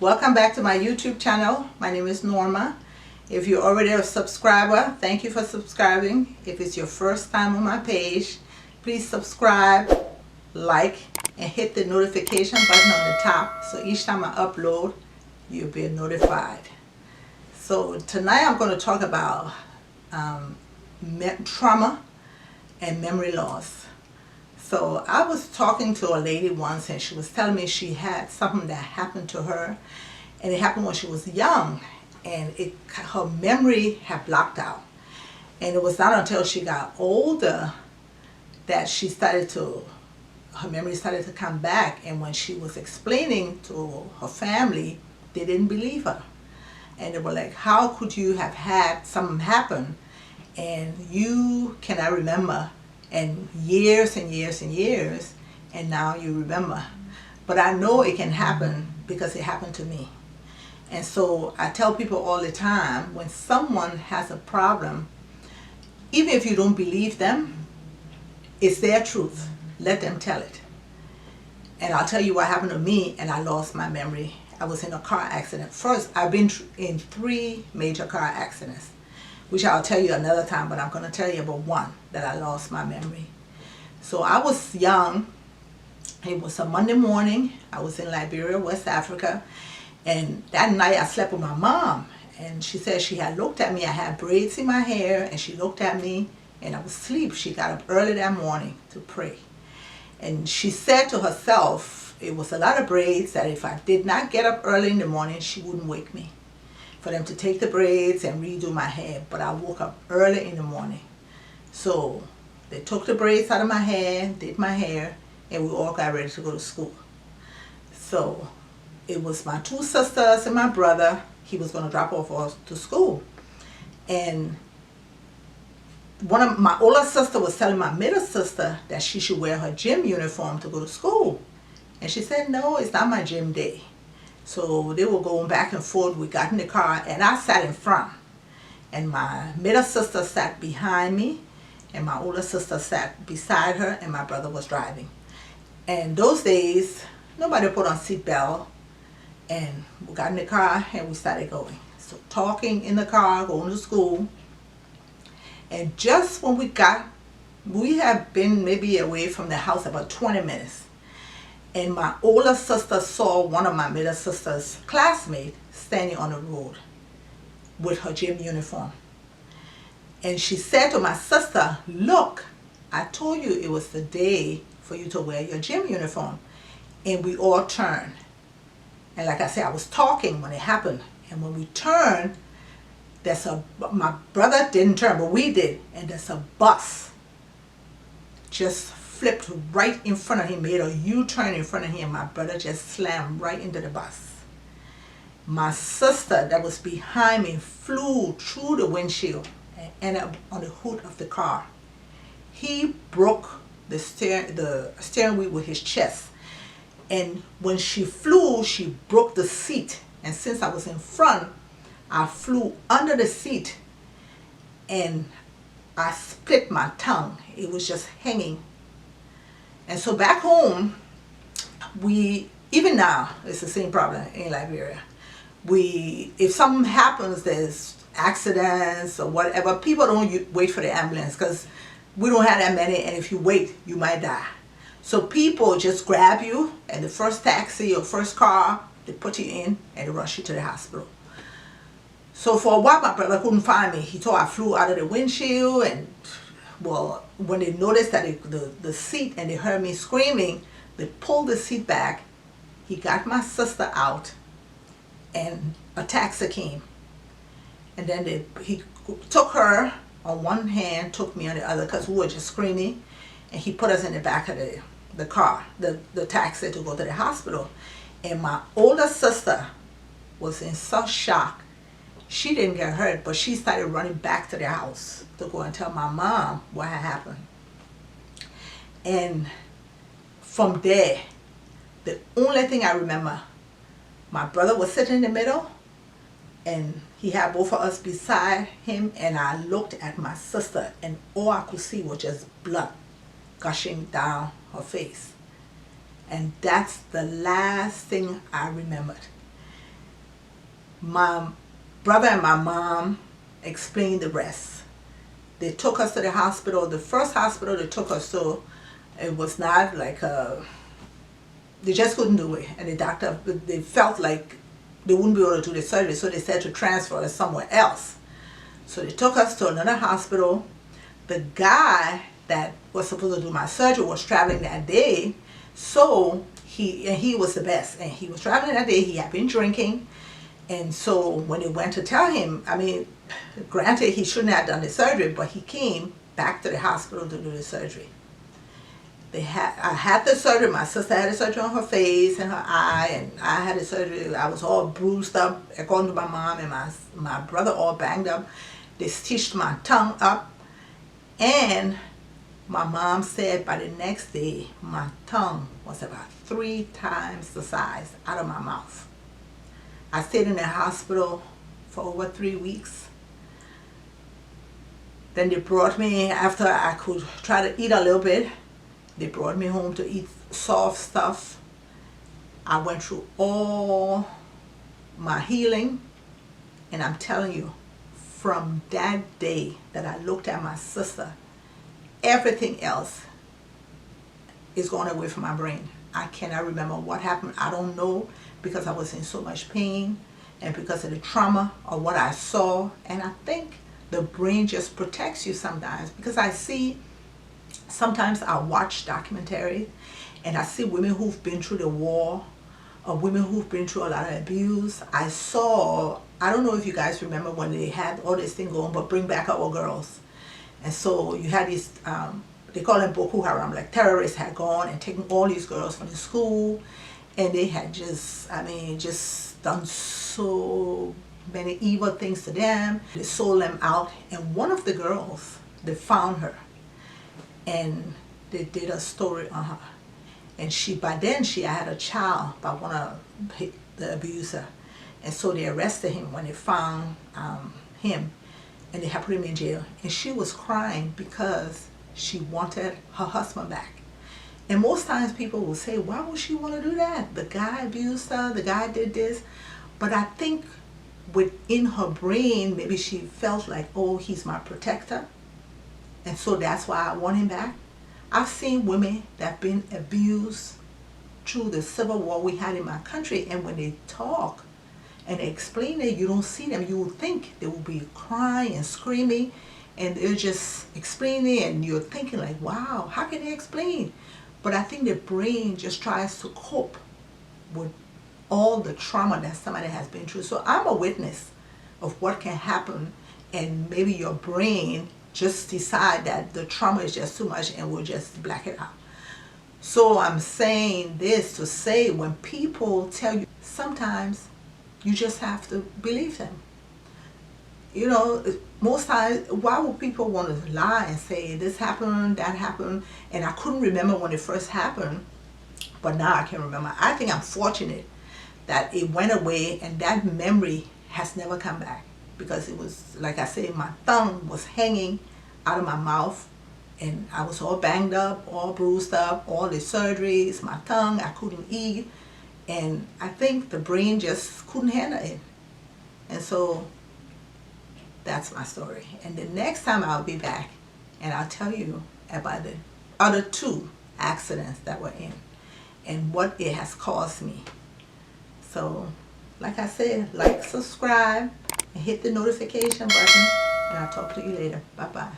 Welcome back to my YouTube channel. My name is Norma. If you're already a subscriber, thank you for subscribing. If it's your first time on my page, please subscribe, like, and hit the notification button on the top so each time I upload, you'll be notified. So tonight I'm going to talk about trauma and memory loss. So I was talking to a lady once and she was telling me she had something that happened to her, and it happened when she was young, and her memory had blocked out. And it was not until she got older that her memory started to come back, and when she was explaining to her family, they didn't believe her. And they were like, how could you have had something happen and you cannot remember, and years and years and years, and now you remember? But I know it can happen because it happened to me. And so I tell people all the time, when someone has a problem, even if you don't believe them, it's their truth. Let them tell it. And I'll tell you what happened to me, and I lost my memory. I was in a car accident. First, I've been in 3 major car accidents, which I'll tell you another time, but I'm going to tell you about one that I lost my memory. So I was young. It was a Monday morning. I was in Liberia, West Africa. And that night I slept with my mom. And she said she had looked at me. I had braids in my hair, and she looked at me, and I was asleep. She got up early that morning to pray. And she said to herself, it was a lot of braids, that if I did not get up early in the morning, she wouldn't wake me, for them to take the braids and redo my hair. But I woke up early in the morning. So they took the braids out of my hair, did my hair, and we all got ready to go to school. So it was my 2 sisters and my brother. He was going to drop off us to school. And one of my older sister was telling my middle sister that she should wear her gym uniform to go to school. And she said, no, it's not my gym day. So they were going back and forth. We got in the car, and I sat in front. And my middle sister sat behind me, and my older sister sat beside her, and my brother was driving. And those days, nobody put on seatbelt. And we got in the car, and we started going. So talking in the car, going to school. And just when we had been maybe away from the house about 20 minutes. And my older sister saw one of my middle sister's classmates standing on the road with her gym uniform. And she said to my sister, look, I told you it was the day for you to wear your gym uniform. And we all turned. And like I said, I was talking when it happened. And when we turned, my brother didn't turn, but we did. And there's a bus just flipped right in front of him, made a U-turn in front of him. My brother just slammed right into the bus. My sister that was behind me flew through the windshield and ended up on the hood of the car. He broke the steering wheel with his chest. And when she flew, she broke the seat. And since I was in front, I flew under the seat and I split my tongue. It was just hanging. And so back home, even now, it's the same problem in Liberia. If something happens, there's accidents or whatever, people don't wait for the ambulance because we don't have that many, and if you wait, you might die. So people just grab you, and the first taxi or first car, they put you in and they rush you to the hospital. So for a while, my brother couldn't find me. He thought I flew out of the windshield, and well, when they noticed that the seat, and they heard me screaming, they pulled the seat back. He got my sister out, and a taxi came. And then he took her on one hand, took me on the other, because we were just screaming, and he put us in the back of the car, the taxi, to go to the hospital. And my older sister was in such shock. She didn't get hurt, but she started running back to the house to go and tell my mom what had happened. And from there, the only thing I remember, my brother was sitting in the middle, and he had both of us beside him, and I looked at my sister, and all I could see was just blood gushing down her face. And that's the last thing I remembered. My brother and my mom explained the rest. They took us to the hospital. The first hospital they took us to, it was not like they just couldn't do it. And the doctor, they felt like they wouldn't be able to do the surgery, so they said to transfer us somewhere else. So they took us to another hospital. The guy that was supposed to do my surgery was traveling that day, so he was the best. And he was traveling that day. He had been drinking. And so when they went to tell him, I mean, granted he shouldn't have done the surgery, but he came back to the hospital to do the surgery. I had the surgery. My sister had the surgery on her face and her eye, and I had the surgery. I was all bruised up, according to my mom, and my brother all banged up. They stitched my tongue up, and my mom said by the next day, my tongue was about 3 times the size out of my mouth. I stayed in the hospital for over 3 weeks. Then they brought me, after I could try to eat a little bit, they brought me home to eat soft stuff. I went through all my healing, and I'm telling you, from that day that I looked at my sister, everything else is going away from my brain. I cannot remember what happened. I don't know, because I was in so much pain and because of the trauma of what I saw. And I think the brain just protects you sometimes, because I see, sometimes I watch documentaries and I see women who've been through the war, or women who've been through a lot of abuse. I don't know if you guys remember when they had all this thing going, but Bring Back Our Girls. And so you had these, they call them Boko Haram, like terrorists had gone and taken all these girls from the school, and they had just done so many evil things to them. They sold them out, and one of the girls, they found her, and they did a story on her. And by then she had a child by one of the abuser. And so they arrested him when they found him, and they had put him in jail. And she was crying because she wanted her husband back. And most times people will say, why would she want to do that? The guy abused her, the guy did this. But I think within her brain, maybe she felt like, oh, he's my protector, and so that's why I want him back. I've seen women that have been abused through the civil war we had in my country, and when they talk and they explain it, you don't see them. You would think they would be crying and screaming, and they're just explaining, and you're thinking like, wow, how can they explain? But I think the brain just tries to cope with all the trauma that somebody has been through. So I'm a witness of what can happen, and maybe your brain just decide that the trauma is just too much and will just black it out. So I'm saying this to say, when people tell you, sometimes you just have to believe them. You know, most times, why would people want to lie and say this happened, that happened? And I couldn't remember when it first happened, but now I can remember. I think I'm fortunate that it went away, and that memory has never come back, because it was, like I said, my tongue was hanging out of my mouth, and I was all banged up, all bruised up, all the surgeries, my tongue, I couldn't eat, and I think the brain just couldn't handle it. And so that's my story. And the next time I'll be back, and I'll tell you about the other 2 accidents that were in and what it has caused me. So, like I said, like, subscribe, and hit the notification button, and I'll talk to you later. Bye-bye.